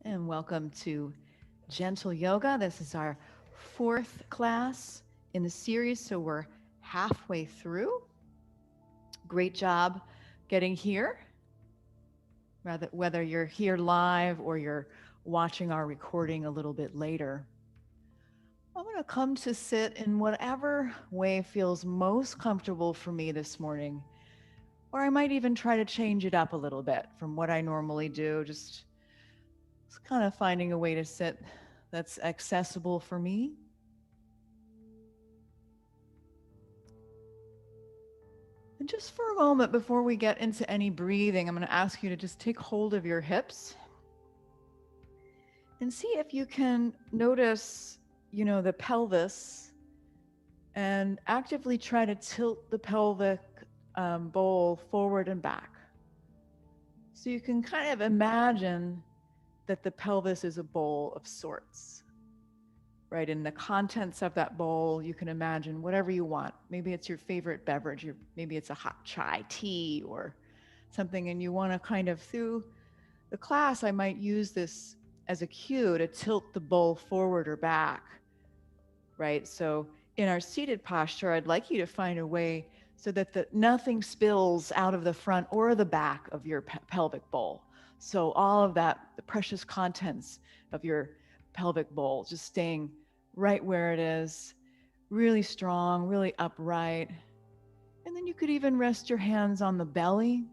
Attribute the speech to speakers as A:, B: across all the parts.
A: and welcome to Gentle Yoga. This is our fourth class in the series, so we're halfway through. Great job getting here, whether you're here live or you're watching our recording a little bit later. I'm going to come to sit in whatever way feels most comfortable for me this morning, or I might even try to change it up a little bit from what I normally do, just kind of finding a way to sit that's accessible for me. And just for a moment before we get into any breathing, I'm going to ask you to just take hold of your hips and see if you can notice, the pelvis and actively try to tilt the pelvic bowl forward and back. So you can kind of imagine that the pelvis is a bowl of sorts. Right, in the contents of that bowl, you can imagine whatever you want. Maybe it's your favorite beverage, maybe it's a hot chai tea or something, and you want to kind of, through the class, I might use this as a cue to tilt the bowl forward or back, right? So in our seated posture, I'd like you to find a way so that nothing spills out of the front or the back of your pelvic bowl. So all of that, the precious contents of your pelvic bowl, just staying right where it is, really strong, really upright. And then you could even rest your hands on the belly.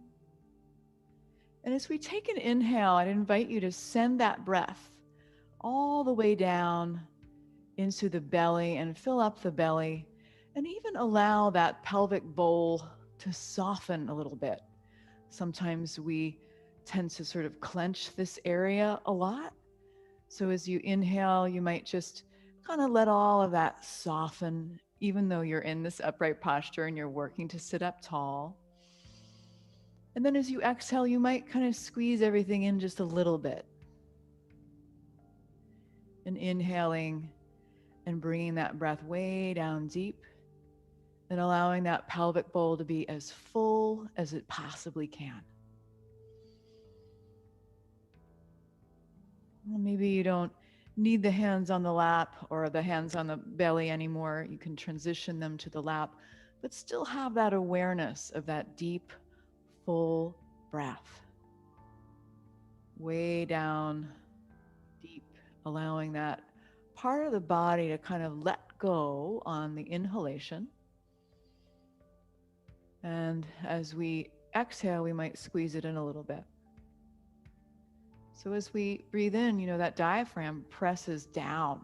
A: And as we take an inhale, I'd invite you to send that breath all the way down into the belly and fill up the belly, and even allow that pelvic bowl to soften a little bit. Sometimes we tend to sort of clench this area a lot. So as you inhale, you might just kind of let all of that soften, even though you're in this upright posture and you're working to sit up tall. And then as you exhale, you might kind of squeeze everything in just a little bit. And inhaling and bringing that breath way down deep and allowing that pelvic bowl to be as full as it possibly can. Well, maybe you don't need the hands on the lap or the hands on the belly anymore. You can transition them to the lap, but still have that awareness of that deep, full breath. Way down deep, allowing that part of the body to kind of let go on the inhalation. And as we exhale, we might squeeze it in a little bit. So as we breathe in, that diaphragm presses down.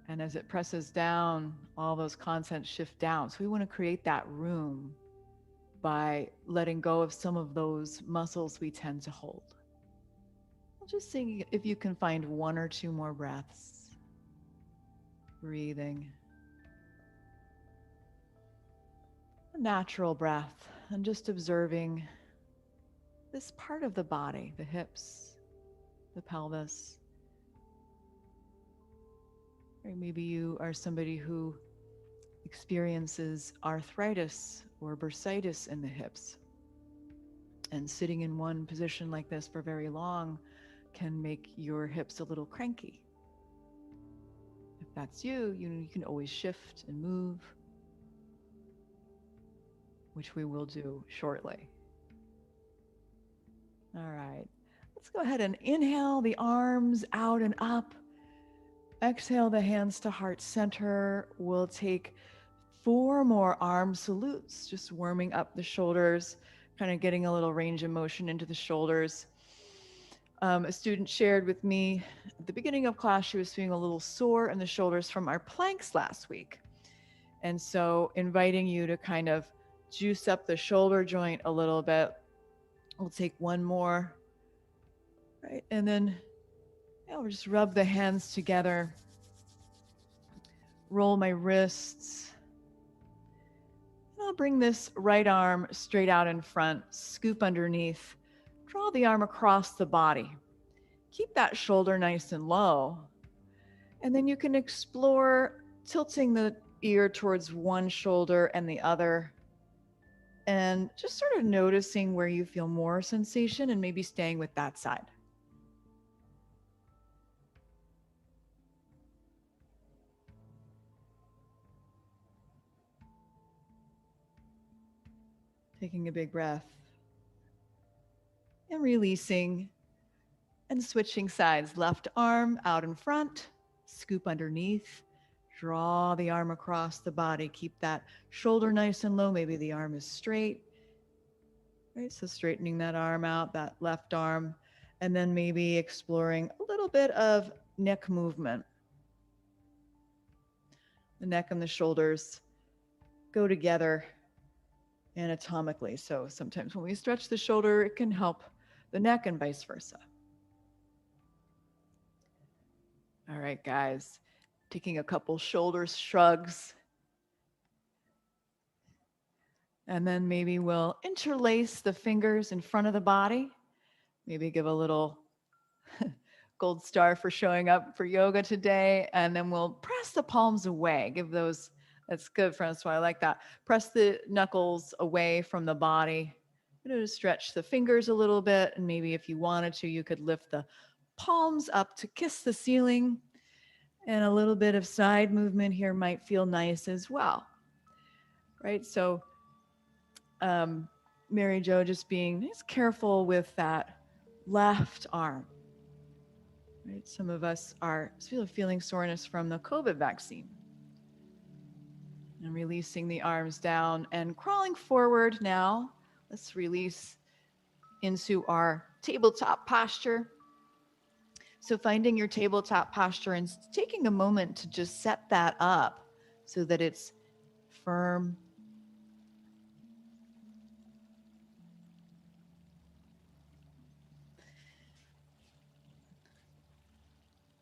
A: And as it presses down, all those contents shift down. So we want to create that room by letting go of some of those muscles we tend to hold. Just seeing if you can find one or two more breaths. Breathing. A natural breath, and just observing this part of the body, the hips, the pelvis. Or maybe you are somebody who experiences arthritis or bursitis in the hips. And sitting in one position like this for very long can make your hips a little cranky. If that's you, you can always shift and move, which we will do shortly. All right, let's go ahead and inhale the arms out and up. Exhale the hands to heart center. We'll take 4 more arm salutes, just warming up the shoulders, kind of getting a little range of motion into the shoulders. A student shared with me at the beginning of class, she was feeling a little sore in the shoulders from our planks last week. And so inviting you to kind of juice up the shoulder joint a little bit. We'll take 1 more, right? And then we'll just rub the hands together, roll my wrists. And I'll bring this right arm straight out in front, scoop underneath, draw the arm across the body. Keep that shoulder nice and low. And then you can explore tilting the ear towards one shoulder and the other, and just sort of noticing where you feel more sensation and maybe staying with that side. Taking a big breath and releasing and switching sides. Left arm out in front, scoop underneath, draw the arm across the body. Keep that shoulder nice and low. Maybe the arm is straight. Right, so straightening that arm out, that left arm, and then maybe exploring a little bit of neck movement. The neck and the shoulders go together anatomically. So sometimes when we stretch the shoulder, it can help the neck and vice versa. All right, guys, taking a couple shoulder shrugs. And then maybe we'll interlace the fingers in front of the body. Maybe give a little gold star for showing up for yoga today. And then we'll press the palms away. Give those, that's good, Francois, I like that. Press the knuckles away from the body. To stretch the fingers a little bit. And maybe if you wanted to, you could lift the palms up to kiss the ceiling. And a little bit of side movement here might feel nice as well. Right, so Mary Jo just being careful with that left arm. Right? Some of us are feeling soreness from the COVID vaccine. And releasing the arms down and crawling forward now. Let's release into our tabletop posture. So finding your tabletop posture and taking a moment to just set that up so that it's firm.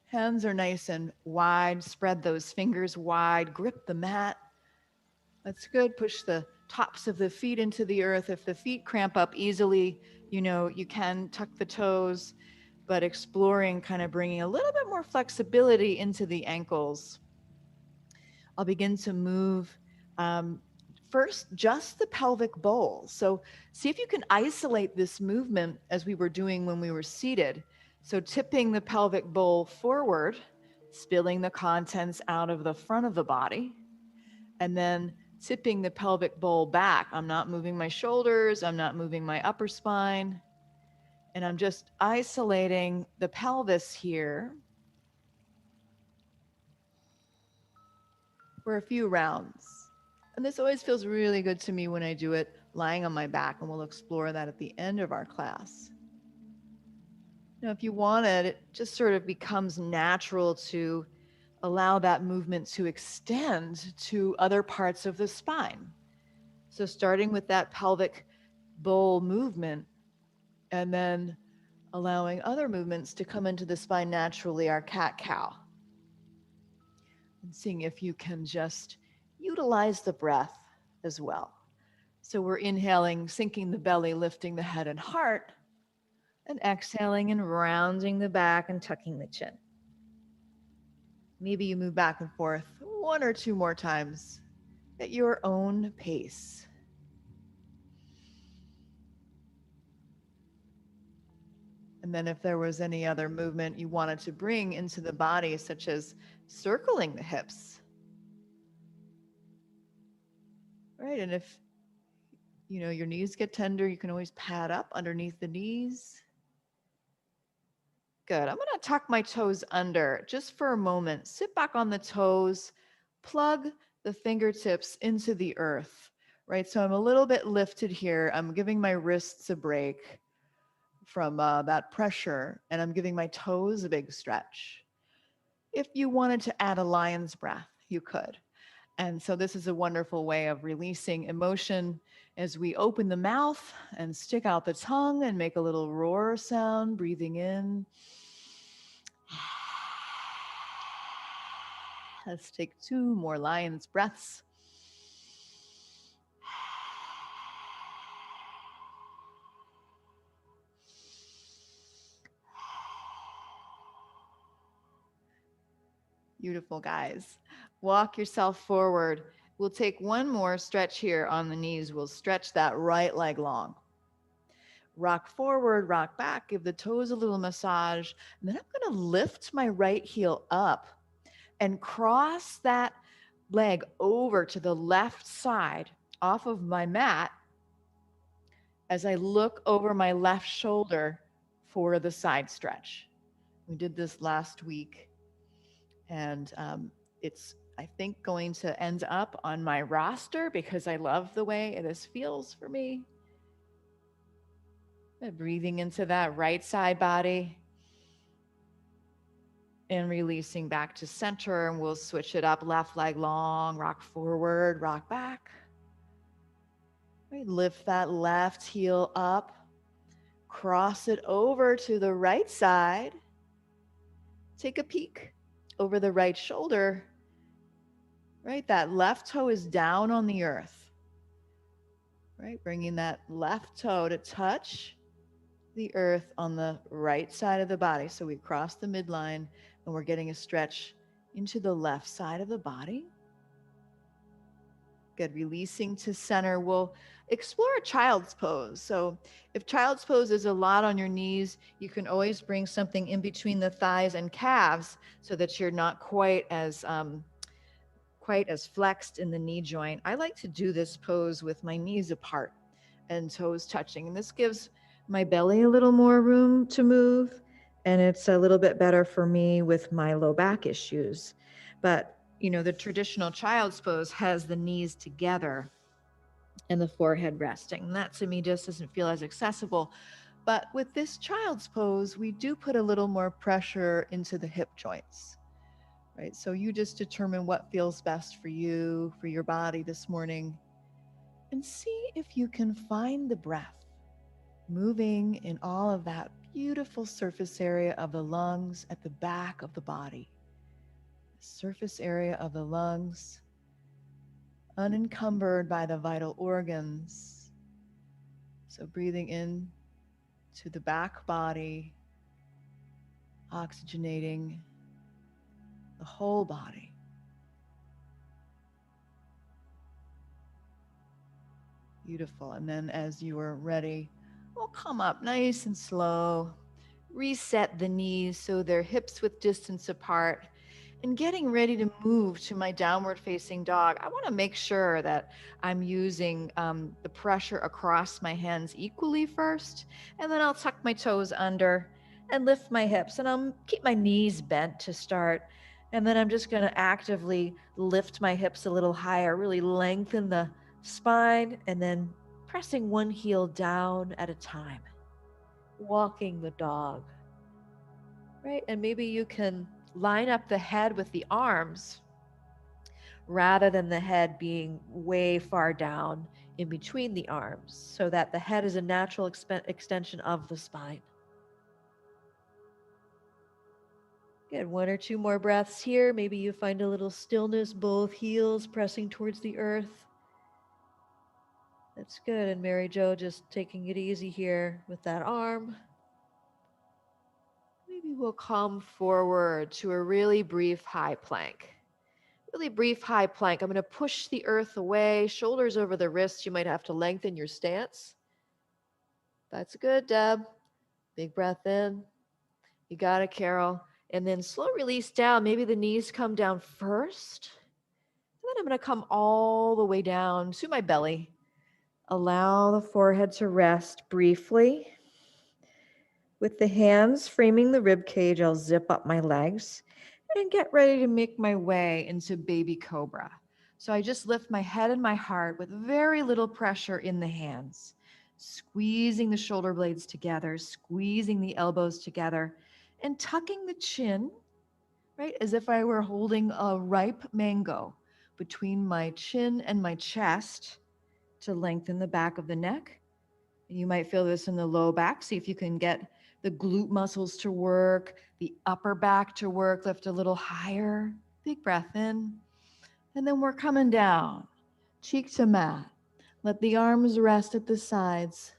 A: Hands are nice and wide. Spread those fingers wide. Grip the mat. That's good. Push the tops of the feet into the earth. If the feet cramp up easily, you can tuck the toes, but exploring kind of bringing a little bit more flexibility into the ankles. I'll begin to move first just the pelvic bowl. So see if you can isolate this movement as we were doing when we were seated. So tipping the pelvic bowl forward, spilling the contents out of the front of the body, and then tipping the pelvic bowl back. I'm not moving my shoulders, I'm not moving my upper spine, and I'm just isolating the pelvis here for a few rounds. And this always feels really good to me when I do it lying on my back, and we'll explore that at the end of our class. Now, if you want it just sort of becomes natural to allow that movement to extend to other parts of the spine. So starting with that pelvic bowl movement and then allowing other movements to come into the spine naturally, our cat-cow. And seeing if you can just utilize the breath as well. So we're inhaling, sinking the belly, lifting the head and heart, and exhaling and rounding the back and tucking the chin. Maybe you move back and forth 1 or 2 more times at your own pace. And then if there was any other movement you wanted to bring into the body, such as circling the hips. Right, and if your knees get tender, you can always pad up underneath the knees. Good. I'm going to tuck my toes under just for a moment. Sit back on the toes, plug the fingertips into the earth, right? So I'm a little bit lifted here. I'm giving my wrists a break from that pressure, and I'm giving my toes a big stretch. If you wanted to add a lion's breath, you could. And so this is a wonderful way of releasing emotion as we open the mouth and stick out the tongue and make a little roar sound, breathing in. Let's take 2 more lion's breaths. Beautiful, guys. Walk yourself forward. We'll take 1 more stretch here on the knees. We'll stretch that right leg long. Rock forward, rock back, give the toes a little massage. And then I'm going to lift my right heel up and cross that leg over to the left side off of my mat as I look over my left shoulder for the side stretch. We did this last week, and it's, I think, going to end up on my roster because I love the way this feels for me. Breathing into that right side body and releasing back to center, and we'll switch it up. Left leg long, rock forward, rock back. Lift that left heel up, cross it over to the right side. Take a peek over the right shoulder. Right, that left toe is down on the earth. Right, bringing that left toe to touch the earth on the right side of the body. So we cross the midline and we're getting a stretch into the left side of the body. Good, releasing to center. We'll explore a child's pose. So if child's pose is a lot on your knees, you can always bring something in between the thighs and calves so that you're not quite as flexed in the knee joint. I like to do this pose with my knees apart and toes touching. And this gives my belly a little more room to move. And it's a little bit better for me with my low back issues. But, you know, the traditional child's pose has the knees together and the forehead resting. And that to me just doesn't feel as accessible. But with this child's pose, we do put a little more pressure into the hip joints. Right? So you just determine what feels best for you, for your body this morning, and see if you can find the breath moving in all of that beautiful surface area of the lungs at the back of the body. The surface area of the lungs, unencumbered by the vital organs. So breathing in to the back body, oxygenating the whole body. Beautiful. And then as you are ready, we'll come up nice and slow. Reset the knees so they're hips width distance apart. And getting ready to move to my downward facing dog, I want to make sure that I'm using the pressure across my hands equally first. And then I'll tuck my toes under and lift my hips. And I'll keep my knees bent to start. And then I'm just going to actively lift my hips a little higher, really lengthen the spine, and then pressing one heel down at a time, walking the dog, right? And maybe you can line up the head with the arms rather than the head being way far down in between the arms, so that the head is a natural extension of the spine. Good, one or two more breaths here. Maybe you find a little stillness, both heels pressing towards the earth. That's good. And Mary Jo just taking it easy here with that arm. Maybe we'll come forward to a really brief high plank. Really brief high plank. I'm going to push the earth away, shoulders over the wrists. You might have to lengthen your stance. That's good, Deb. Big breath in. You got it, Carol. And then slow release down. Maybe the knees come down first. And then I'm going to come all the way down to my belly. Allow the forehead to rest briefly. With the hands framing the rib cage, I'll zip up my legs and get ready to make my way into baby cobra. So I just lift my head and my heart with very little pressure in the hands, squeezing the shoulder blades together, squeezing the elbows together, and tucking the chin, right, as if I were holding a ripe mango between my chin and my chest to lengthen the back of the neck. You might feel this in the low back. See if you can get the glute muscles to work, the upper back to work. Lift a little higher. Big breath in. And then we're coming down, cheek to mat. Let the arms rest at the sides.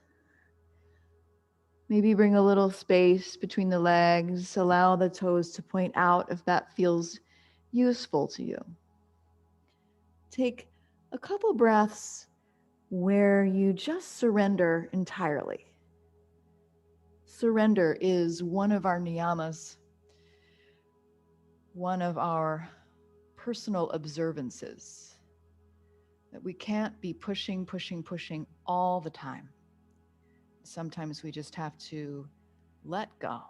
A: Maybe bring a little space between the legs. Allow the toes to point out if that feels useful to you. Take a couple breaths where you just surrender entirely. Surrender is one of our niyamas, one of our personal observances, that we can't be pushing all the time. Sometimes we just have to let go.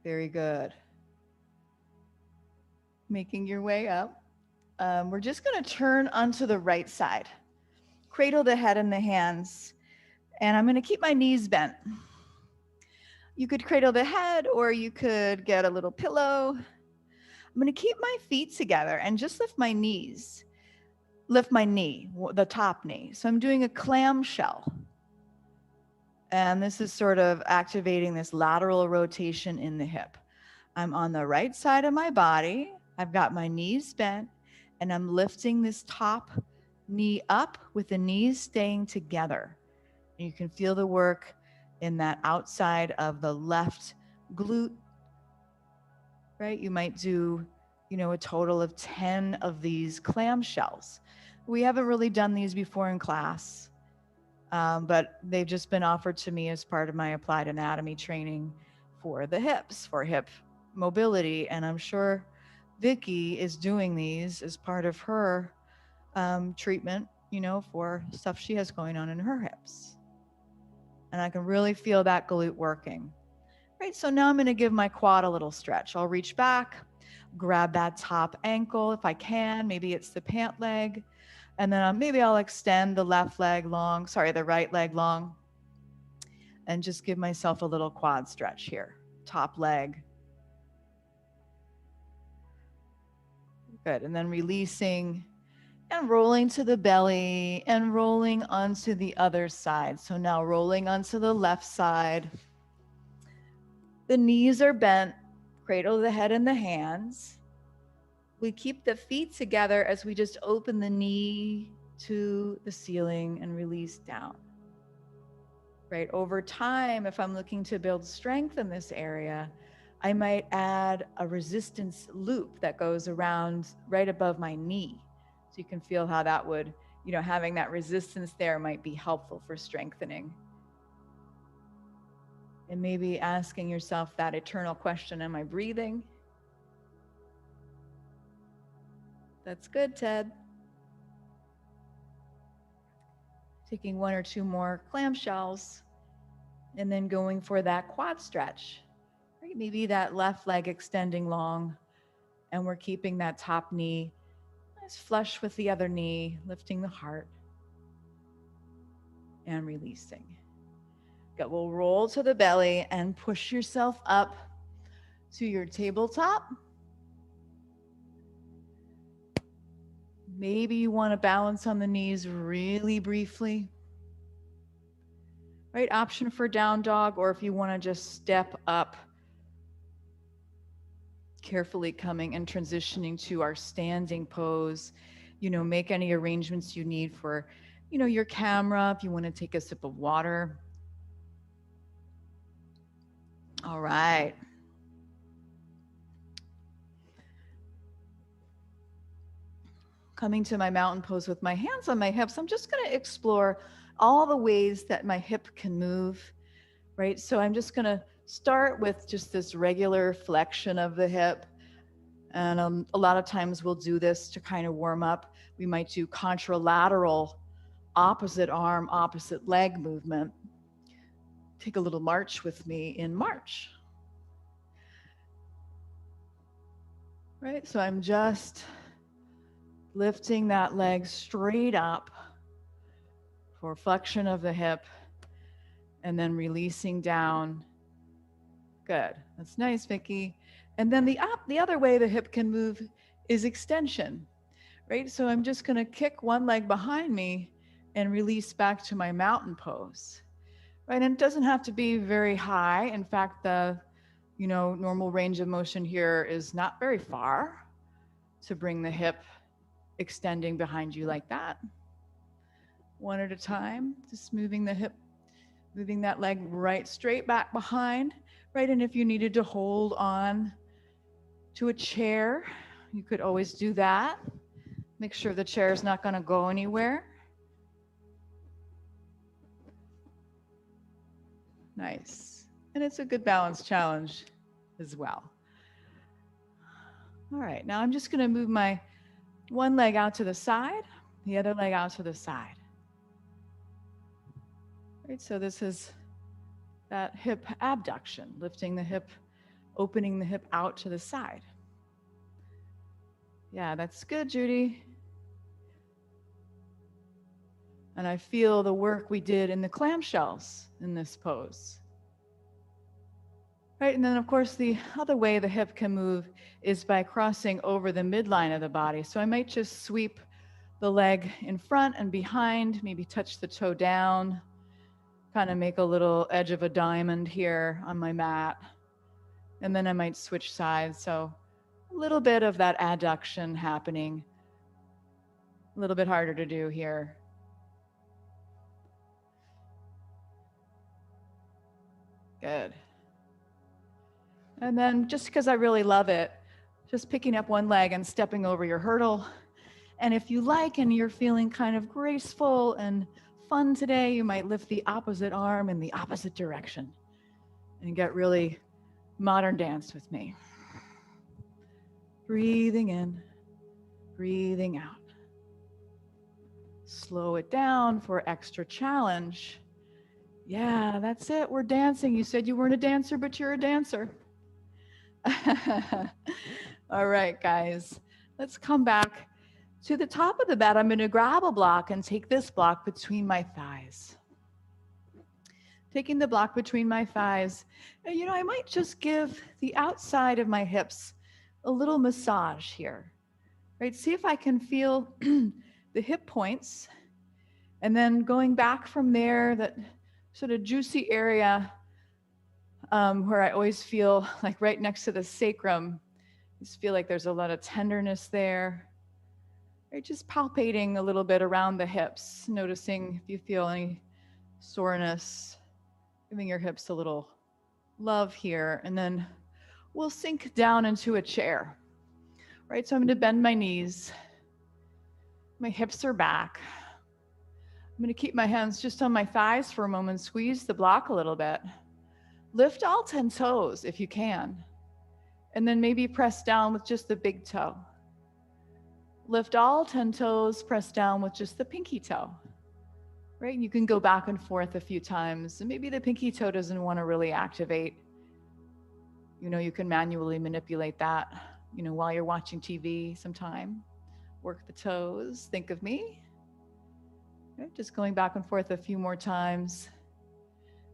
A: Very good. Making your way up. We're just going to turn onto the right side. Cradle the head in the hands. And I'm going to keep my knees bent. You could cradle the head, or you could get a little pillow. I'm going to keep my feet together and just lift my knees. Lift my knee, the top knee. So I'm doing a clamshell. And this is sort of activating this lateral rotation in the hip. I'm on the right side of my body. I've got my knees bent, and I'm lifting this top knee up with the knees staying together. And you can feel the work in that outside of the left glute, right? You might do, a total of 10 of these clamshells. We haven't really done these before in class, but they've just been offered to me as part of my applied anatomy training for the hips, for hip mobility. And I'm sure Vicky is doing these as part of her treatment, for stuff she has going on in her hips. And I can really feel that glute working. Right, so now I'm going to give my quad a little stretch. I'll reach back, grab that top ankle if I can. Maybe it's the pant leg. And then maybe I'll extend the right leg long, and just give myself a little quad stretch here. Top leg. Good, and then releasing and rolling to the belly and rolling onto the other side. So now rolling onto the left side. The knees are bent, cradle the head in the hands. We keep the feet together as we just open the knee to the ceiling and release down. Right, over time, if I'm looking to build strength in this area, I might add a resistance loop that goes around right above my knee. So you can feel how that would, having that resistance there might be helpful for strengthening. And maybe asking yourself that eternal question, am I breathing? That's good, Ted. Taking 1 or 2 more clamshells and then going for that quad stretch. Right? Maybe that left leg extending long, and we're keeping that top knee nice flush with the other knee, lifting the heart and releasing. Good. We'll roll to the belly and push yourself up to your tabletop. Maybe you want to balance on the knees really briefly. Right? Option for down dog, or if you want to just step up, carefully coming and transitioning to our standing pose. Make any arrangements you need for, your camera, if you want to take a sip of water. All right. Coming to my mountain pose with my hands on my hips, I'm just going to explore all the ways that my hip can move, right? So I'm just going to start with just this regular flexion of the hip. And a lot of times we'll do this to kind of warm up. We might do contralateral, opposite arm, opposite leg movement. Take a little march with me in march. Right, so I'm just lifting that leg straight up for flexion of the hip and then releasing down. Good, that's nice, Vicky. And then the other way the hip can move is extension, right? So I'm just gonna kick one leg behind me and release back to my mountain pose, right? And it doesn't have to be very high. In fact, the normal range of motion here is not very far to bring the hip extending behind you like that. One at a time, just moving the hip, moving that leg right straight back behind, right? And if you needed to hold on to a chair, you could always do that. Make sure the chair is not going to go anywhere. Nice. And it's a good balance challenge as well. All right, now I'm just going to move my One leg out to the side, the other leg out to the side. Right, so this is that hip abduction, lifting the hip, opening the hip out to the side. Yeah, that's good, Judy. And I feel the work we did in the clamshells in this pose. Right, and then of course the other way the hip can move is by crossing over the midline of the body. So I might just sweep the leg in front and behind, maybe touch the toe down, kind of make a little edge of a diamond here on my mat. And then I might switch sides. So a little bit of that adduction happening. A little bit harder to do here. Good. And then just because I really love it, just picking up one leg and stepping over your hurdle. And if you like and you're feeling kind of graceful and fun today, you might lift the opposite arm in the opposite direction and get really modern dance with me. Breathing in, breathing out. Slow it down for extra challenge. Yeah, that's it. We're dancing. You said you weren't a dancer, but you're a dancer. All right, guys, let's come back to the top of the bed. I'm going to grab a block and take this block between my thighs. Taking the block between my thighs. And, I might just give the outside of my hips a little massage here, right? See if I can feel the hip points. And then going back from there, that sort of juicy area where I always feel like right next to the sacrum. I just feel like there's a lot of tenderness there. Right, just palpating a little bit around the hips, noticing if you feel any soreness, giving your hips a little love here. And then we'll sink down into a chair. Right, so I'm going to bend my knees. My hips are back. I'm going to keep my hands just on my thighs for a moment, squeeze the block a little bit. Lift all 10 toes if you can. And then maybe press down with just the big toe. Lift all 10 toes, press down with just the pinky toe. Right? And you can go back and forth a few times. And maybe the pinky toe doesn't want to really activate. You can manually manipulate that, while you're watching TV sometime. Work the toes. Think of me. Right? Just going back and forth a few more times.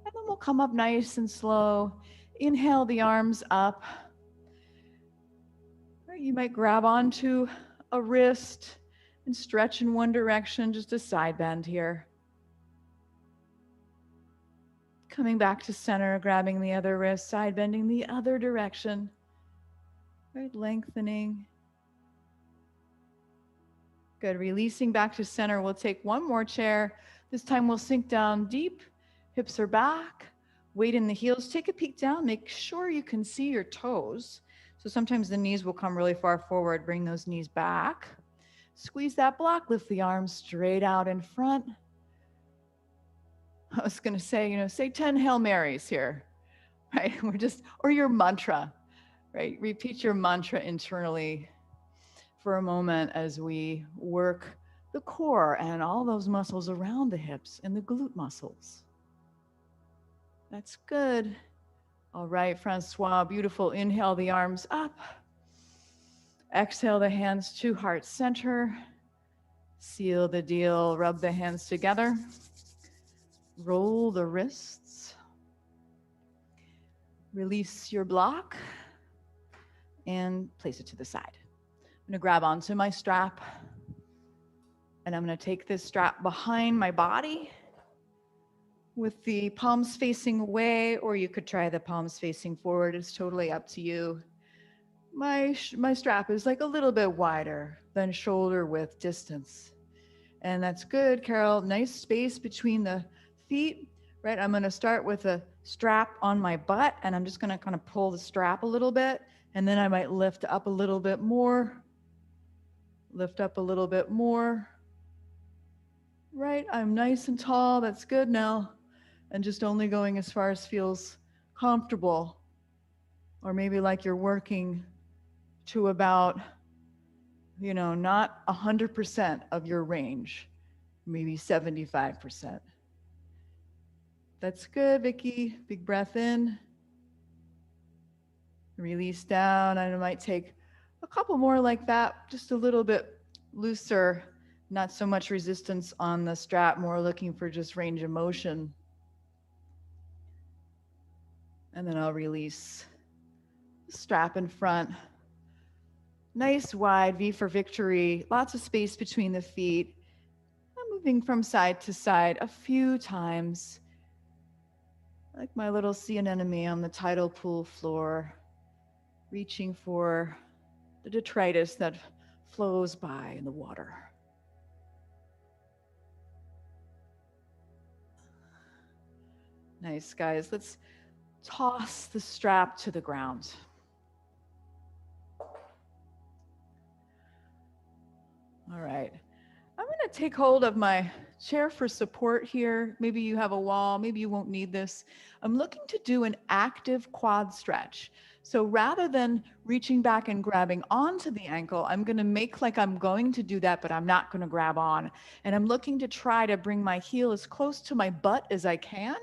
A: And then we'll come up nice and slow. Inhale the arms up. Right? You might grab onto a wrist and stretch in one direction, just a side bend here. Coming back to center, grabbing the other wrist, side bending the other direction. Right? Lengthening. Good. Releasing back to center. We'll take one more chair. This time we'll sink down deep. Hips are back. Weight in the heels. Take a peek down. Make sure you can see your toes. So sometimes the knees will come really far forward. Bring those knees back. Squeeze that block. Lift the arms straight out in front. I was going to say, say 10 Hail Marys here, right? Or your mantra, right? Repeat your mantra internally for a moment as we work the core and all those muscles around the hips and the glute muscles. That's good. All right, Francois, beautiful. Inhale the arms up. Exhale the hands to heart center. Seal the deal, rub the hands together. Roll the wrists. Release your block and place it to the side. I'm going to grab onto my strap and I'm going to take this strap behind my body with the palms facing away, or you could try the palms facing forward. It's totally up to you. My strap is like a little bit wider than shoulder width distance. And that's good, Carol. Nice space between the feet, right? I'm going to start with a strap on my butt, and I'm just going to kind of pull the strap a little bit, and then I might lift up a little bit more, lift up a little bit more, right? I'm nice and tall. That's good now. And just only going as far as feels comfortable, or maybe like you're working to about you know, not 100% of your range, maybe 75%. That's good, Vicky. Big breath in. Release down. I might take a couple more like that, just a little bit looser, not so much resistance on the strap, more looking for just range of motion. And then I'll release the strap in front. Nice wide V for victory, lots of space between the feet. I'm moving from side to side a few times, like my little sea anemone on the tidal pool floor, reaching for the detritus that flows by in the water. Nice, guys. Let's toss the strap to the ground. All right. I'm going to take hold of my chair for support here. Maybe you have a wall. Maybe you won't need this. I'm looking to do an active quad stretch. So rather than reaching back and grabbing onto the ankle, I'm going to make like I'm going to do that, but I'm not going to grab on. And I'm looking to try to bring my heel as close to my butt as I can.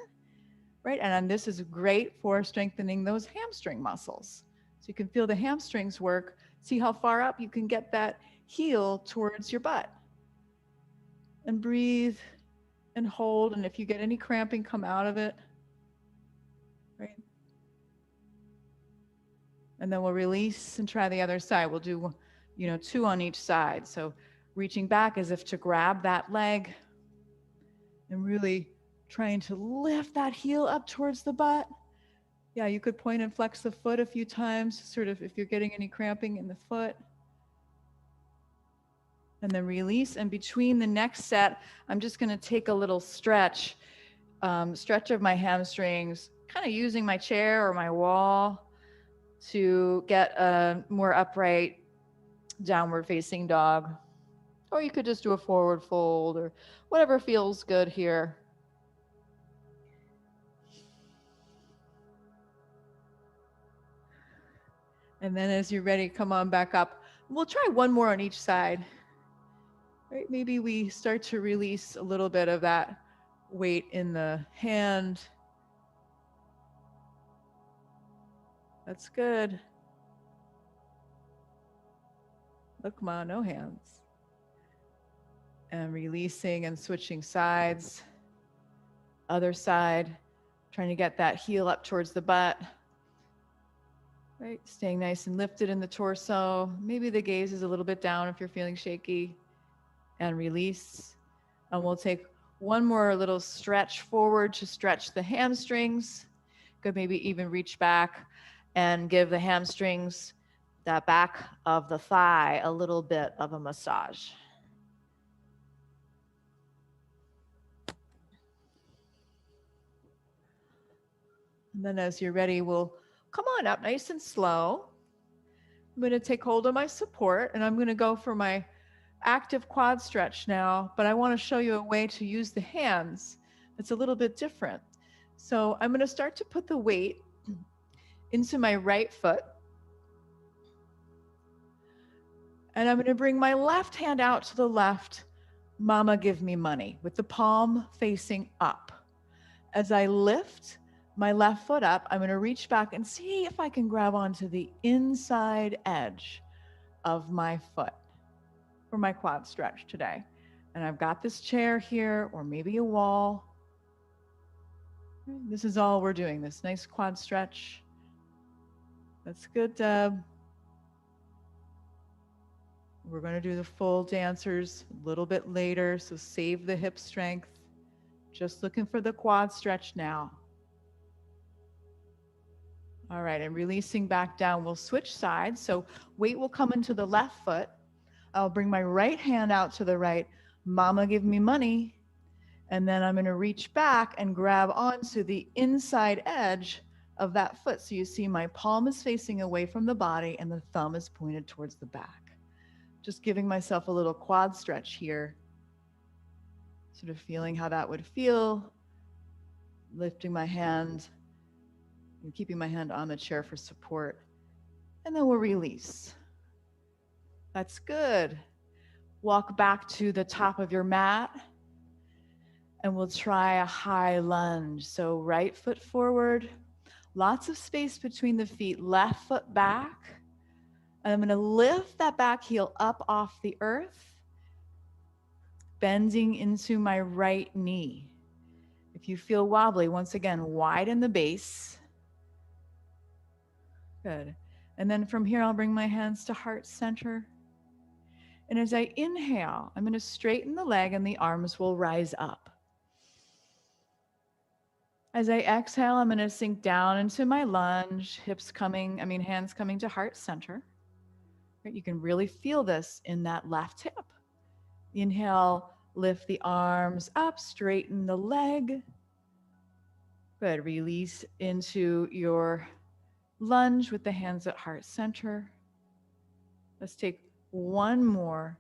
A: Right? And this is great for strengthening those hamstring muscles. So you can feel the hamstrings work. See how far up you can get that heel towards your butt. And breathe and hold. And if you get any cramping, come out of it. Right? And then we'll release and try the other side. We'll do, 2 on each side. So reaching back as if to grab that leg and really trying to lift that heel up towards the butt. Yeah, you could point and flex the foot a few times, sort of if you're getting any cramping in the foot. And then release. And between the next set, I'm just going to take a little stretch of my hamstrings, kind of using my chair or my wall to get a more upright downward facing dog. Or you could just do a forward fold or whatever feels good here. And then as you're ready, come on back up. We'll try one more on each side. Right? Maybe we start to release a little bit of that weight in the hand. That's good. Look, Ma, no hands. And releasing and switching sides. Other side, trying to get that heel up towards the butt. Right, staying nice and lifted in the torso. Maybe the gaze is a little bit down if you're feeling shaky. And release. And we'll take one more little stretch forward to stretch the hamstrings. Could maybe even reach back and give the hamstrings, that back of the thigh, a little bit of a massage. And then as you're ready, we'll come on up nice and slow. I'm going to take hold of my support and I'm going to go for my active quad stretch now, but I want to show you a way to use the hands that's a little bit different. So I'm going to start to put the weight into my right foot. And I'm going to bring my left hand out to the left, Mama give me money, with the palm facing up. As I lift my left foot up, I'm going to reach back and see if I can grab onto the inside edge of my foot for my quad stretch today. And I've got this chair here, or maybe a wall. This is all we're doing, this nice quad stretch. That's good, Deb. We're going to do the full dancers a little bit later, so save the hip strength. Just looking for the quad stretch now. All right, and releasing back down, we'll switch sides. So weight will come into the left foot. I'll bring my right hand out to the right. Mama give me money. And then I'm going to reach back and grab onto the inside edge of that foot. So you see my palm is facing away from the body and the thumb is pointed towards the back. Just giving myself a little quad stretch here. Sort of feeling how that would feel. Lifting my hand and keeping my hand on the chair for support. And then we'll release. That's good. Walk back to the top of your mat and we'll try a high lunge. So right foot forward, lots of space between the feet, left foot back. And I'm going to lift that back heel up off the earth, bending into my right knee. If you feel wobbly, once again, widen the base. Good. And then from here, I'll bring my hands to heart center. And as I inhale, I'm going to straighten the leg and the arms will rise up. As I exhale, I'm going to sink down into my lunge, hands coming to heart center. Right? You can really feel this in that left hip. Inhale, lift the arms up, straighten the leg. Good. Release into your lunge with the hands at heart center. Let's take one more.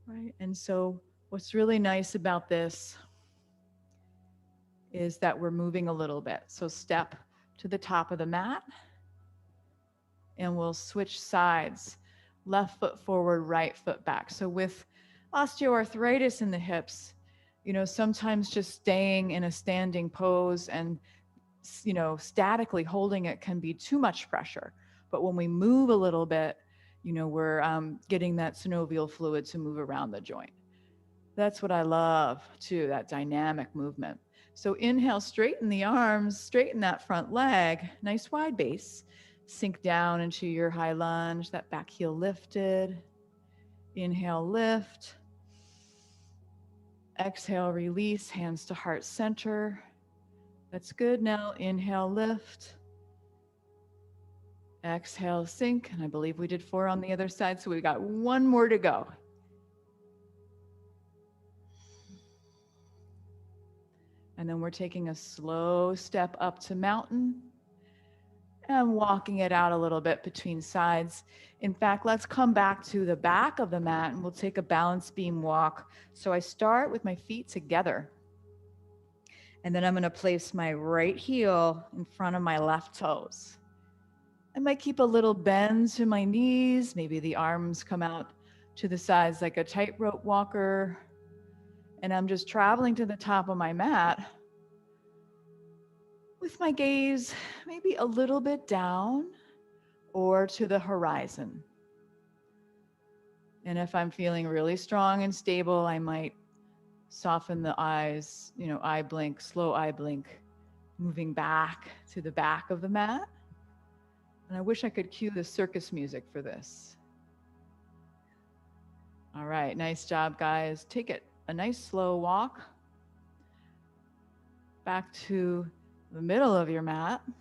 A: Right? And so what's really nice about this is that we're moving a little bit. So step to the top of the mat and we'll switch sides. Left foot forward, right foot back. So with osteoarthritis in the hips, sometimes just staying in a standing pose and, statically holding it can be too much pressure. But when we move a little bit, we're getting that synovial fluid to move around the joint. That's what I love too, that dynamic movement. So inhale, straighten the arms, straighten that front leg, nice wide base. Sink down into your high lunge, that back heel lifted. Inhale, lift. Exhale, release, hands to heart center. That's good. Now inhale, lift. Exhale, sink. And I believe we did 4 on the other side, so we got 1 more to go. And then we're taking a slow step up to mountain and walking it out a little bit between sides. In fact, let's come back to the back of the mat and we'll take a balance beam walk. So I start with my feet together. And then I'm going to place my right heel in front of my left toes. I might keep a little bend to my knees. Maybe the arms come out to the sides like a tightrope walker. And I'm just traveling to the top of my mat with my gaze maybe a little bit down or to the horizon. And if I'm feeling really strong and stable, I might soften the eyes, eye blink, slow eye blink, moving back to the back of the mat. And I wish I could cue the circus music for this. All right, nice job, guys. Take it a nice slow walk back to the middle of your mat. And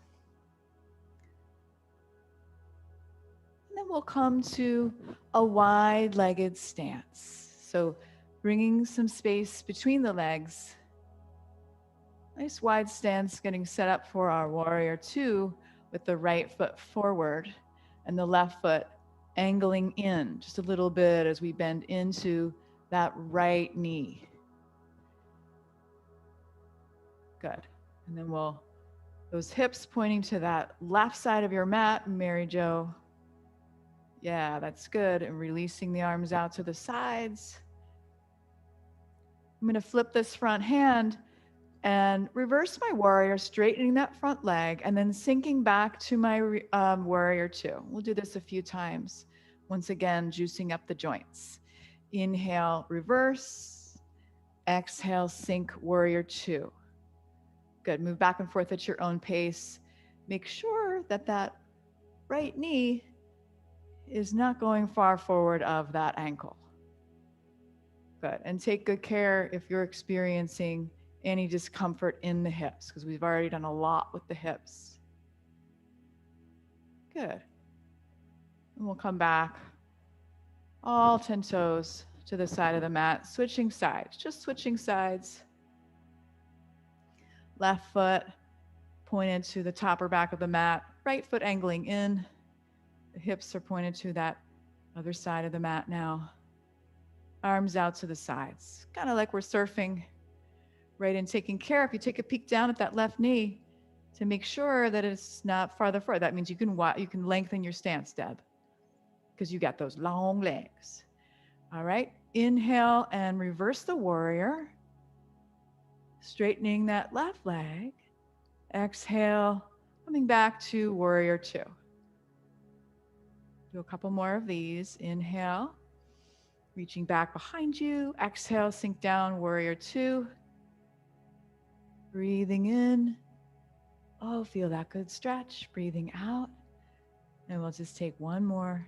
A: then we'll come to a wide-legged stance. So bringing some space between the legs. Nice wide stance, getting set up for our warrior 2 with the right foot forward and the left foot angling in just a little bit as we bend into that right knee. Good. And then those hips pointing to that left side of your mat, Mary Jo. Yeah, that's good. And releasing the arms out to the sides. I'm going to flip this front hand and reverse my warrior, straightening that front leg, and then sinking back to my warrior 2. We'll do this a few times. Once again, juicing up the joints. Inhale, reverse. Exhale, sink, warrior 2. Good. Move back and forth at your own pace. Make sure that right knee is not going far forward of that ankle. Good. And take good care if you're experiencing any discomfort in the hips, because we've already done a lot with the hips. Good. And we'll come back, all 10 toes to the side of the mat, switching sides, just switching sides. Left foot pointed to the top or back of the mat, right foot angling in. The hips are pointed to that other side of the mat now. Arms out to the sides, kind of like we're surfing, right? And taking care, if you take a peek down at that left knee to make sure that it's not farther forward. That means you can lengthen your stance, Deb. because you got those long legs. All right, inhale and reverse the warrior, straightening that left leg. Exhale, coming back to warrior two. Do a couple more of these. Inhale, reaching back behind you. Exhale, sink down, warrior two. Breathing in. Oh, feel that good stretch. Breathing out. And we'll just take one more.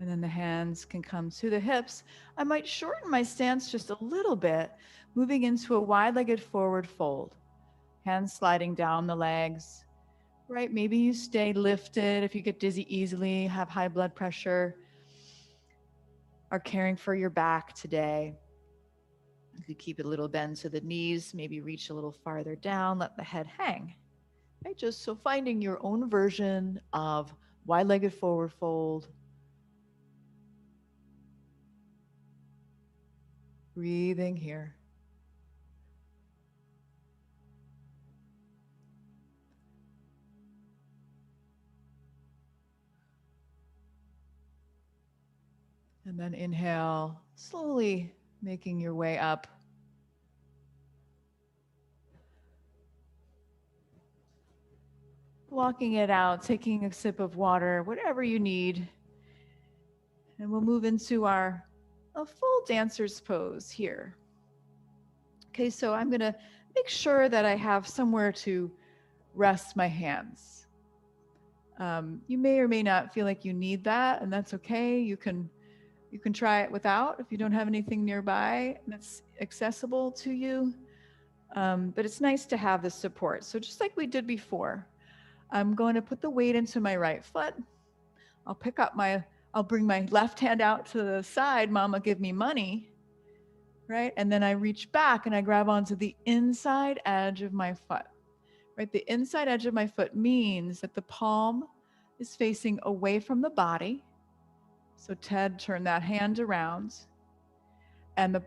A: And then the hands can come to the hips. I might shorten my stance just a little bit, moving into a wide-legged forward fold. Hands sliding down the legs, right? Maybe you stay lifted if you get dizzy easily, have high blood pressure, are caring for your back today. You could keep it a little bend to the knees, maybe reach a little farther down, let the head hang. Right? Just so finding your own version of wide-legged forward fold. Breathing here. And then inhale, slowly making your way up. Walking it out, taking a sip of water, whatever you need. And we'll move into a full dancer's pose here. Okay, so I'm gonna make sure that I have somewhere to rest my hands. You may or may not feel like you need that, and that's okay. You can try it without if you don't have anything nearby that's accessible to you. But it's nice to have this support. So just like we did before, I'm going to put the weight into my right foot. I'll bring my left hand out to the side, mama give me money, right? And then I reach back and I grab onto the inside edge of my foot, right? The inside edge of my foot means that the palm is facing away from the body. So Ted, turn that hand around and the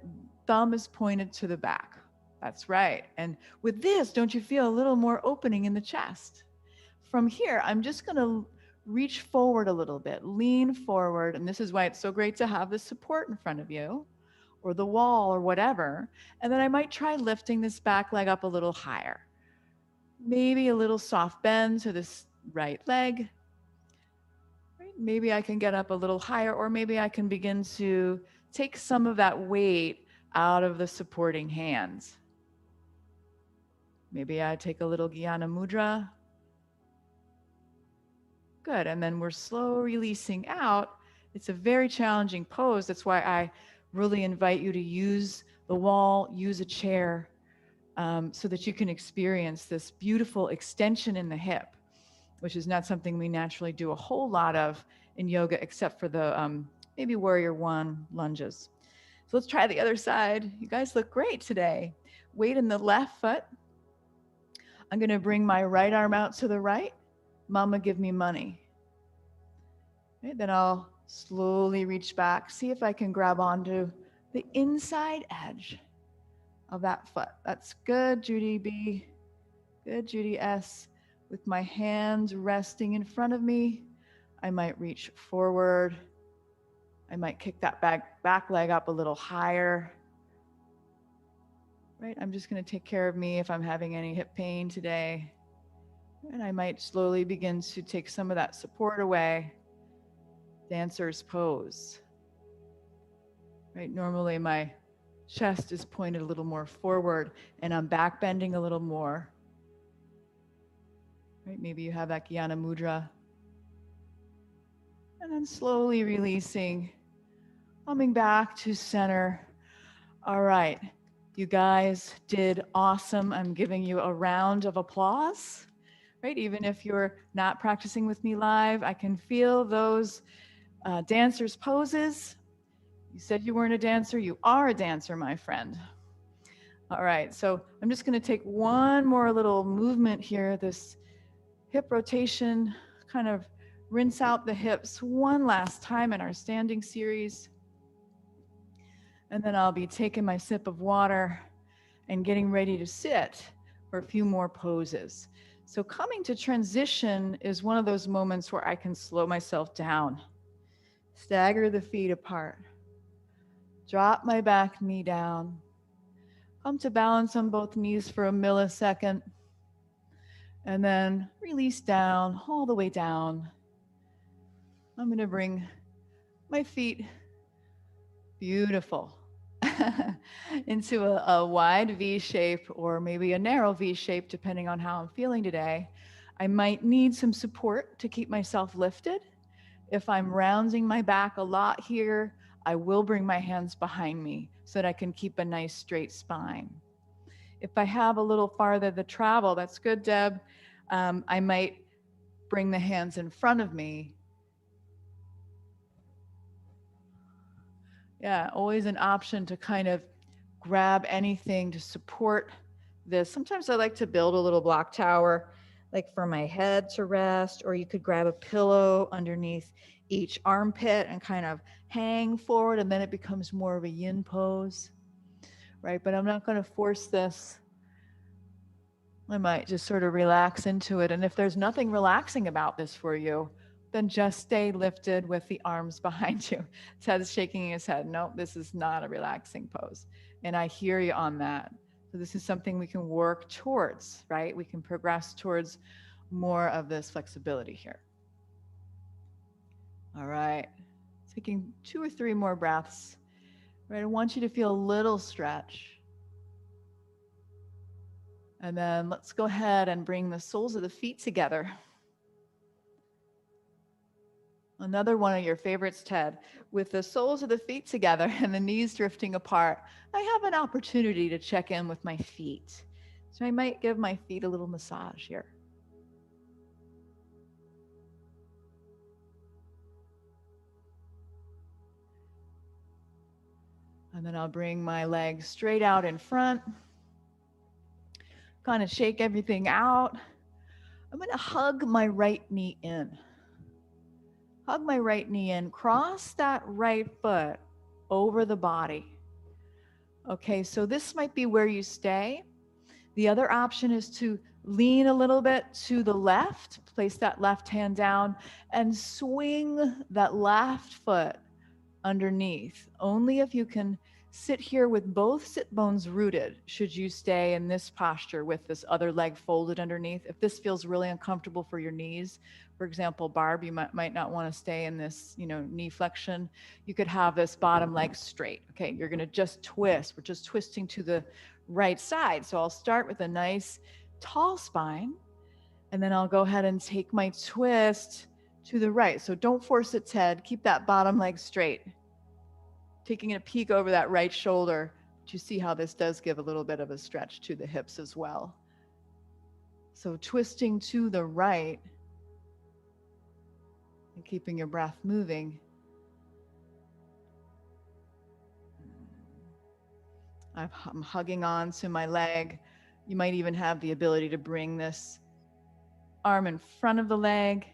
A: thumb is pointed to the back. That's right. And with this, don't you feel a little more opening in the chest? From here, I'm just going to reach forward a little bit, lean forward. And this is why it's so great to have the support in front of you or the wall or whatever. And then I might try lifting this back leg up a little higher. Maybe a little soft bend to this right leg. Right? Maybe I can get up a little higher, or maybe I can begin to take some of that weight out of the supporting hands. Maybe I take a little Jnana Mudra. Good, and then we're slow releasing out. It's a very challenging pose. That's why I really invite you to use the wall, use a chair, so that you can experience this beautiful extension in the hip, which is not something we naturally do a whole lot of in yoga, except for the maybe warrior one lunges. So let's try the other side. You guys look great today. Weight in the left foot. I'm gonna bring my right arm out to the right. Mama, give me money. Okay, then I'll slowly reach back. See if I can grab onto the inside edge of that foot. That's good, Judy B. Good, Judy S. With my hands resting in front of me, I might reach forward. I might kick that back leg up a little higher. Right, I'm just gonna take care of me if I'm having any hip pain today. And I might slowly begin to take some of that support away. Dancer's pose. Right, normally my chest is pointed a little more forward and I'm back bending a little more. Right, maybe you have that Jnana Mudra. And then slowly releasing, coming back to center. All right, you guys did awesome. I'm giving you a round of applause. Right, even if you're not practicing with me live, I can feel those dancers' poses. You said you weren't a dancer, you are a dancer, my friend. All right, so I'm just gonna take one more little movement here, this hip rotation, kind of rinse out the hips one last time in our standing series. And then I'll be taking my sip of water and getting ready to sit for a few more poses. So coming to transition is one of those moments where I can slow myself down, stagger the feet apart, drop my back knee down, come to balance on both knees for a millisecond, and then release down, all the way down. I'm going to bring my feet, beautiful, into a wide V shape or maybe a narrow V shape, depending on how I'm feeling today. I might need some support to keep myself lifted. If I'm rounding my back a lot here, I will bring my hands behind me so that I can keep a nice straight spine. If I have a little farther to travel, that's good, Deb. I might bring the hands in front of me. Yeah, always an option to kind of grab anything to support this. Sometimes I like to build a little block tower, like for my head to rest, or you could grab a pillow underneath each armpit and kind of hang forward, and then it becomes more of a yin pose, right? But I'm not going to force this. I might just sort of relax into it. And if there's nothing relaxing about this for you, then just stay lifted with the arms behind you. Ted's shaking his head. No, this is not a relaxing pose. And I hear you on that. So this is something we can work towards, right? We can progress towards more of this flexibility here. All right. Taking 2 or 3 more breaths. Right. I want you to feel a little stretch. And then let's go ahead and bring the soles of the feet together. Another one of your favorites, Ted. With the soles of the feet together and the knees drifting apart, I have an opportunity to check in with my feet. So I might give my feet a little massage here. And then I'll bring my legs straight out in front. Kind of shake everything out. I'm going to hug my right knee in. Hug my right knee in. Cross that right foot over the body. Okay, so this might be where you stay. The other option is to lean a little bit to the left, place that left hand down, and swing that left foot underneath. Only if you can sit here with both sit bones rooted should you stay in this posture with this other leg folded underneath. If this feels really uncomfortable for your knees, for example, Barb, you might not want to stay in this, knee flexion. You could have this bottom leg straight. Okay, you're going to just twist. We're just twisting to the right side. So I'll start with a nice tall spine, and then I'll go ahead and take my twist to the right. So don't force it, Ted. Keep that bottom leg straight. Taking a peek over that right shoulder, but you see how this does give a little bit of a stretch to the hips as well. So twisting to the right and keeping your breath moving. I'm hugging on to my leg. You might even have the ability to bring this arm in front of the leg,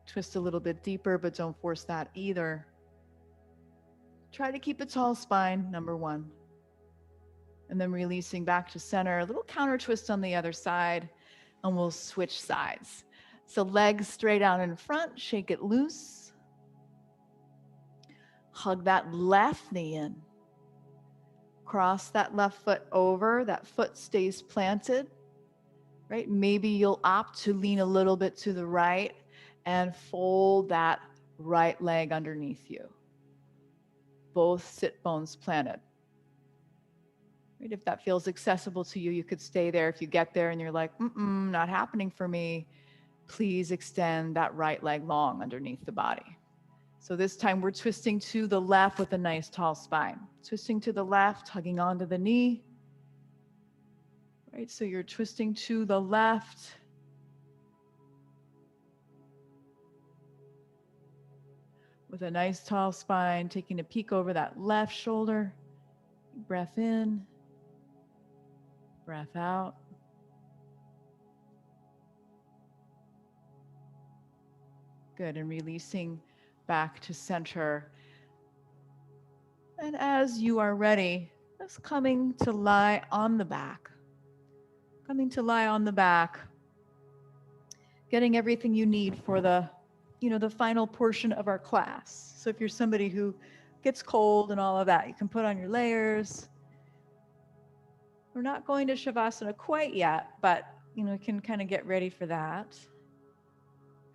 A: twist a little bit deeper, but don't force that either. Try to keep a tall spine, number 1. And then releasing back to center, a little counter twist on the other side, and we'll switch sides. So legs straight out in front, shake it loose. Hug that left knee in. Cross that left foot over, that foot stays planted, right? Maybe you'll opt to lean a little bit to the right and fold that right leg underneath you. Both sit bones planted. Right? If that feels accessible to you, you could stay there. If you get there and you're like, not happening for me, please extend that right leg long underneath the body. So this time we're twisting to the left with a nice tall spine. Twisting to the left, hugging onto the knee. Right, so you're twisting to the left. With a nice tall spine, taking a peek over that left shoulder. Breath in, breath out. Good, and releasing back to center. And as you are ready, just coming to lie on the back. Coming to lie on the back. getting everything you need for the, the final portion of our class. So if you're somebody who gets cold and all of that, you can put on your layers. We're not going to Shavasana quite yet, but, we can kind of get ready for that.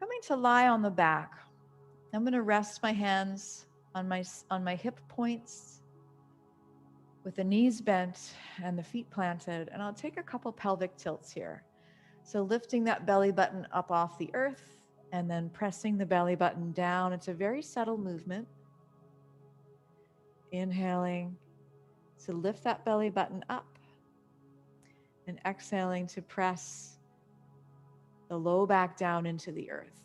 A: Coming to lie on the back. I'm going to rest my hands on my hip points with the knees bent and the feet planted, and I'll take a couple pelvic tilts here. So lifting that belly button up off the earth and then pressing the belly button down. It's a very subtle movement. Inhaling to lift that belly button up and exhaling to press the low back down into the earth.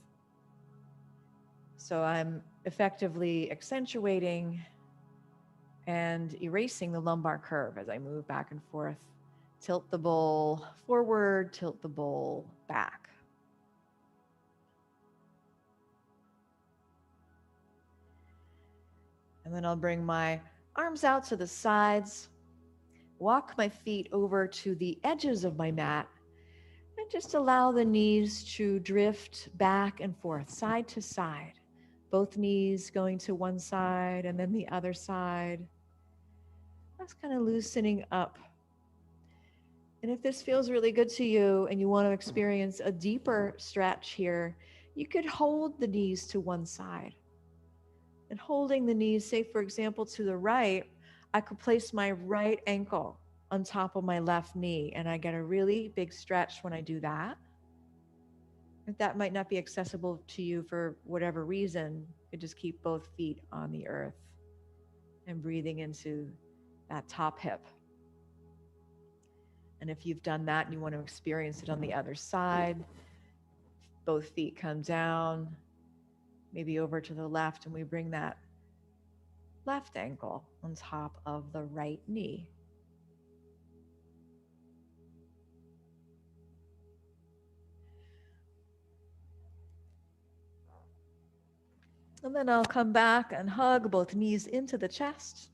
A: So I'm effectively accentuating and erasing the lumbar curve as I move back and forth. Tilt the bowl forward, tilt the bowl back. And then I'll bring my arms out to the sides, walk my feet over to the edges of my mat, and just allow the knees to drift back and forth, side to side. Both knees going to one side and then the other side. That's kind of loosening up. And if this feels really good to you and you want to experience a deeper stretch here, you could hold the knees to one side. And holding the knees, say for example, to the right, I could place my right ankle on top of my left knee, and I get a really big stretch when I do that. If that might not be accessible to you for whatever reason, you just keep both feet on the earth and breathing into that top hip. And if you've done that and you want to experience it on the other side, both feet come down, maybe over to the left, and we bring that left ankle on top of the right knee. And then I'll come back and hug both knees into the chest.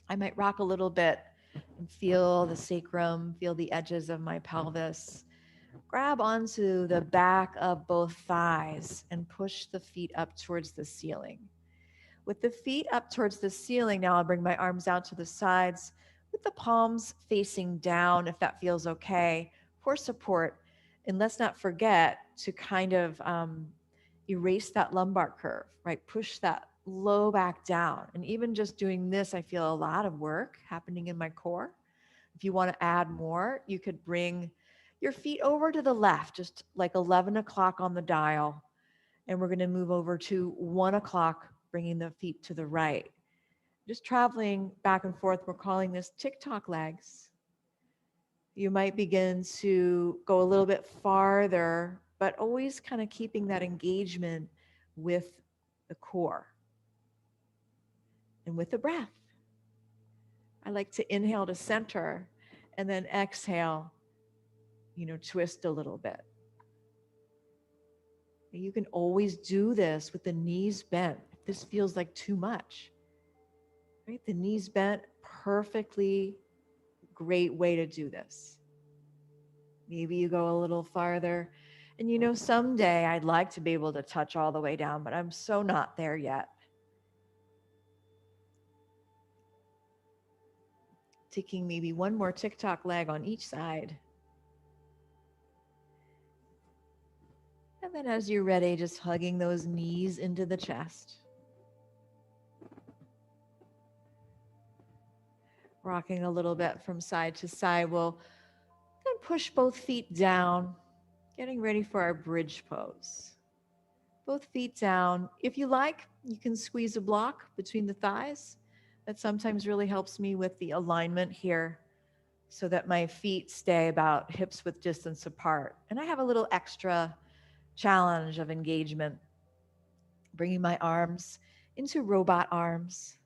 A: I might rock a little bit and feel the sacrum, feel the edges of my pelvis. Grab onto the back of both thighs and push the feet up towards the ceiling. With the feet up towards the ceiling, now I'll bring my arms out to the sides with the palms facing down, if that feels okay, for support. And let's not forget to kind of erase that lumbar curve, right? Push that low back down. And even just doing this, I feel a lot of work happening in my core. If you want to add more, you could bring your feet over to the left, just like 11 o'clock on the dial. And we're going to move over to 1 o'clock, bringing the feet to the right. Just traveling back and forth. We're calling this TikTok legs. You might begin to go a little bit farther, but always kind of keeping that engagement with the core and with the breath. I like to inhale to center and then exhale, twist a little bit. You can always do this with the knees bent. If this feels like too much, right? The knees bent, perfectly great way to do this. Maybe you go a little farther. And someday I'd like to be able to touch all the way down, but I'm so not there yet. Taking maybe one more TikTok leg on each side. And then as you're ready, just hugging those knees into the chest. Rocking a little bit from side to side. We'll then push both feet down, getting ready for our bridge pose. Both feet down. If you like, you can squeeze a block between the thighs. That sometimes really helps me with the alignment here so that my feet stay about hips width distance apart. And I have a little extra challenge of engagement, bringing my arms into robot arms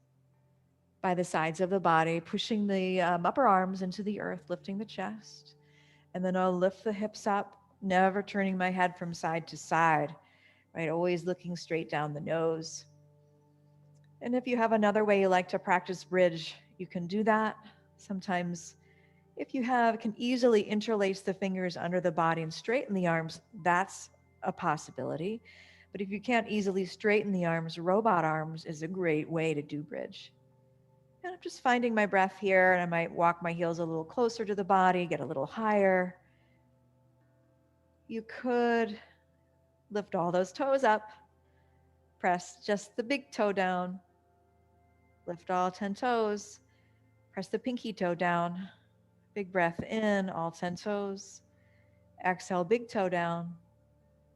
A: by the sides of the body, pushing the upper arms into the earth, lifting the chest. And then I'll lift the hips up, never turning my head from side to side, right? Always looking straight down the nose. And if you have another way you like to practice bridge, you can do that. Sometimes If you can easily interlace the fingers under the body and straighten the arms, that's a possibility. But if you can't easily straighten the arms, robot arms is a great way to do bridge. And I'm just finding my breath here, and I might walk my heels a little closer to the body, get a little higher. You could lift all those toes up, press just the big toe down, lift all 10 toes, press the pinky toe down, big breath in, all 10 toes, exhale, big toe down,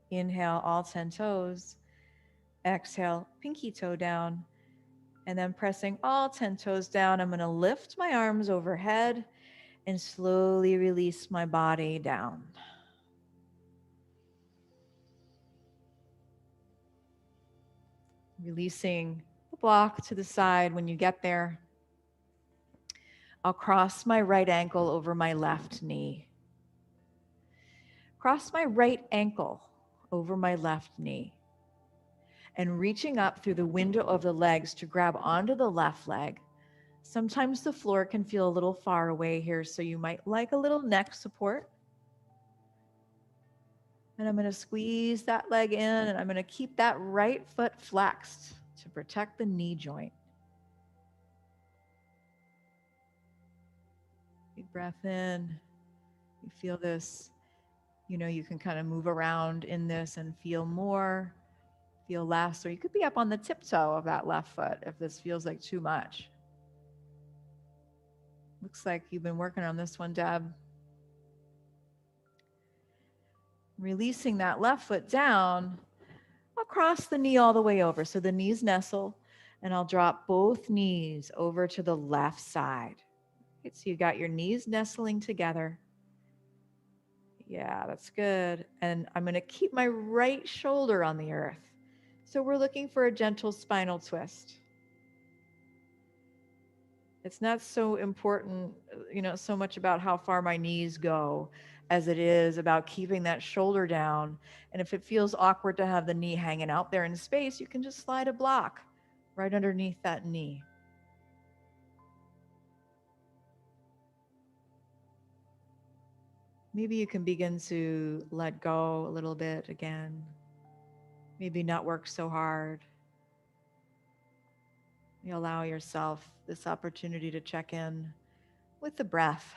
A: inhale, all 10 toes, exhale, pinky toe down, and then pressing all 10 toes down, I'm gonna lift my arms overhead and slowly release my body down. Releasing the block to the side. When you get there, I'll cross my right ankle over my left knee. Cross my right ankle over my left knee. And reaching up through the window of the legs to grab onto the left leg. Sometimes the floor can feel a little far away here, so you might like a little neck support. And I'm going to squeeze that leg in, and I'm going to keep that right foot flexed to protect the knee joint. Big breath in. You feel this, you can kind of move around in this and feel more, feel less, or you could be up on the tiptoe of that left foot if this feels like too much. Looks like you've been working on this one, Deb. Releasing that left foot down, I'll cross the knee all the way over. So the knees nestle, and I'll drop both knees over to the left side. Okay, so you got your knees nestling together. Yeah, that's good. And I'm going to keep my right shoulder on the earth. So we're looking for a gentle spinal twist. It's not so important, so much about how far my knees go as it is about keeping that shoulder down. And if it feels awkward to have the knee hanging out there in space, you can just slide a block right underneath that knee. Maybe you can begin to let go a little bit again. Maybe not work so hard. You allow yourself this opportunity to check in with the breath.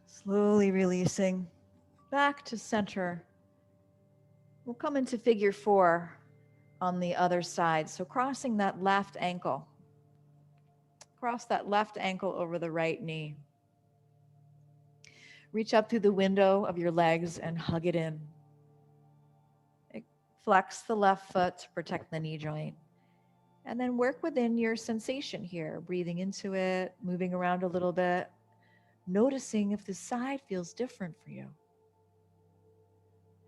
A: Slowly releasing back to center. We'll come into figure 4 on the other side. So crossing that left ankle. Cross that left ankle over the right knee. Reach up through the window of your legs and hug it in. Flex the left foot to protect the knee joint. And then work within your sensation here, breathing into it, moving around a little bit, noticing if the side feels different for you.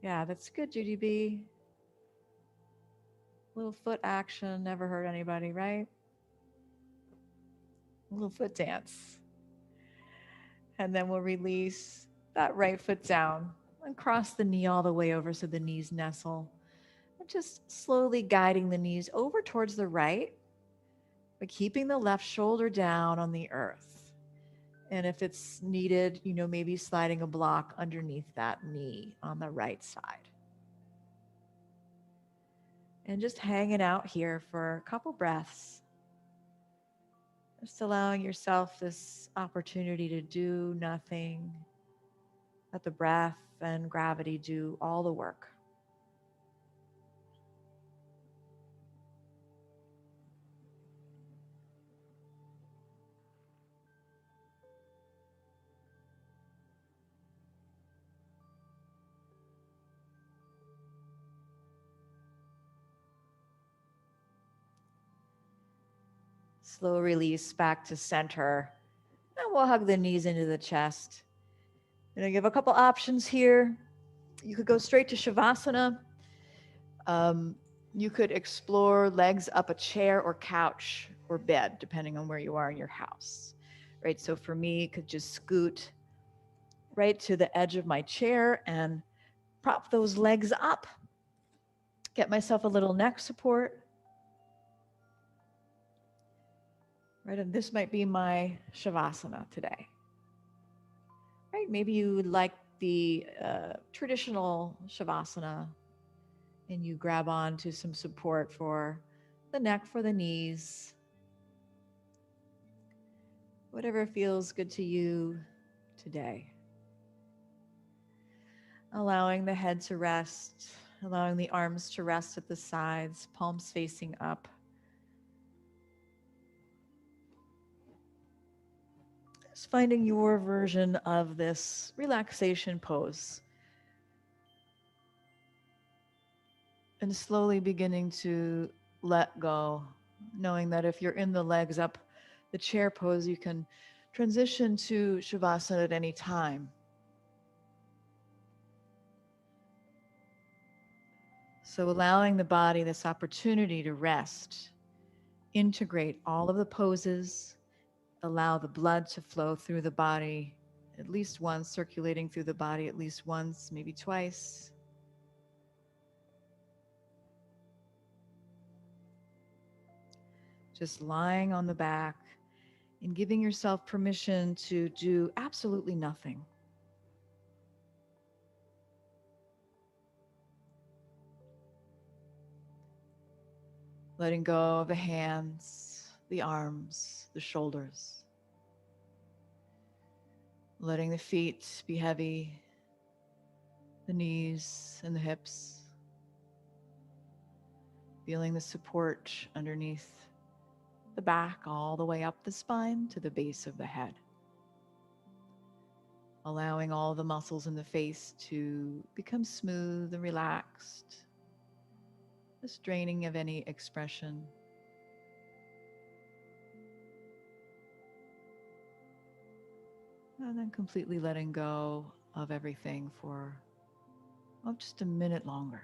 A: Yeah, that's good, Judy B. Little foot action, never hurt anybody, right? A little foot dance. And then we'll release that right foot down and cross the knee all the way over so the knees nestle. And just slowly guiding the knees over towards the right, but keeping the left shoulder down on the earth. And if it's needed, maybe sliding a block underneath that knee on the right side. And just hanging out here for a couple breaths. Just allowing yourself this opportunity to do nothing. Let the breath and gravity do all the work. Slow release back to center. And we'll hug the knees into the chest. You have a couple options here. You could go straight to Shavasana. You could explore legs up a chair or couch or bed, depending on where you are in your house. Right, so for me, you could just scoot right to the edge of my chair and prop those legs up. Get myself a little neck support. Right, and this might be my Shavasana today. Right, maybe you would like the traditional Shavasana and you grab on to some support for the neck, for the knees. Whatever feels good to you today. Allowing the head to rest, allowing the arms to rest at the sides, palms facing up. Just finding your version of this relaxation pose. And slowly beginning to let go, knowing that if you're in the legs up, the chair pose, you can transition to Shavasana at any time. So allowing the body this opportunity to rest, integrate all of the poses, allow the blood to flow through the body at least once, circulating through the body at least once, maybe twice. Just lying on the back and giving yourself permission to do absolutely nothing. Letting go of the hands, the arms, the shoulders. Letting the feet be heavy, the knees and the hips. Feeling the support underneath the back all the way up the spine to the base of the head. Allowing all the muscles in the face to become smooth and relaxed. Just draining of any expression. And then completely letting go of everything for just a minute longer.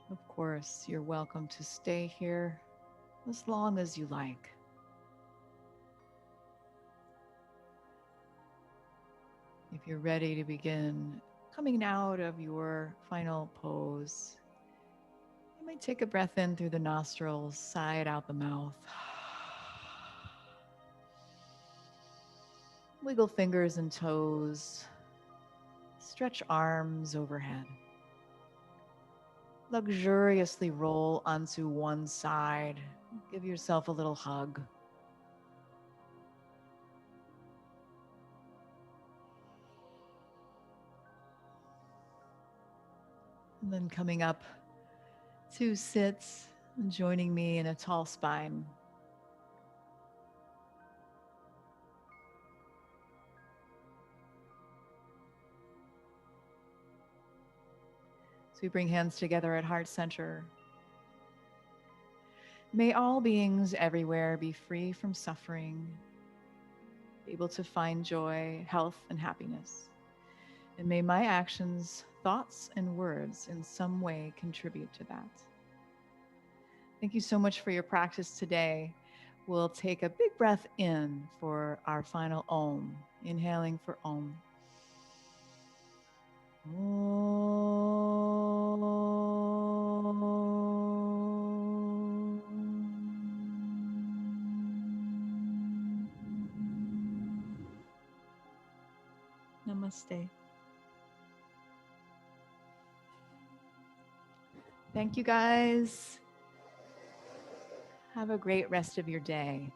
A: Of course, you're welcome to stay here as long as you like. If you're ready to begin coming out of your final pose, you might take a breath in through the nostrils, sigh it out the mouth. Wiggle fingers and toes. Stretch arms overhead. Luxuriously roll onto one side. Give yourself a little hug. And then coming up to sits and joining me in a tall spine. So we bring hands together at heart center. May all beings everywhere be free from suffering, able to find joy, health, and happiness. And may my actions, thoughts, and words in some way contribute to that. Thank you so much for your practice today. We'll take a big breath in for our final Om. Inhaling for Om. Namaste. Thank you guys. Have a great rest of your day.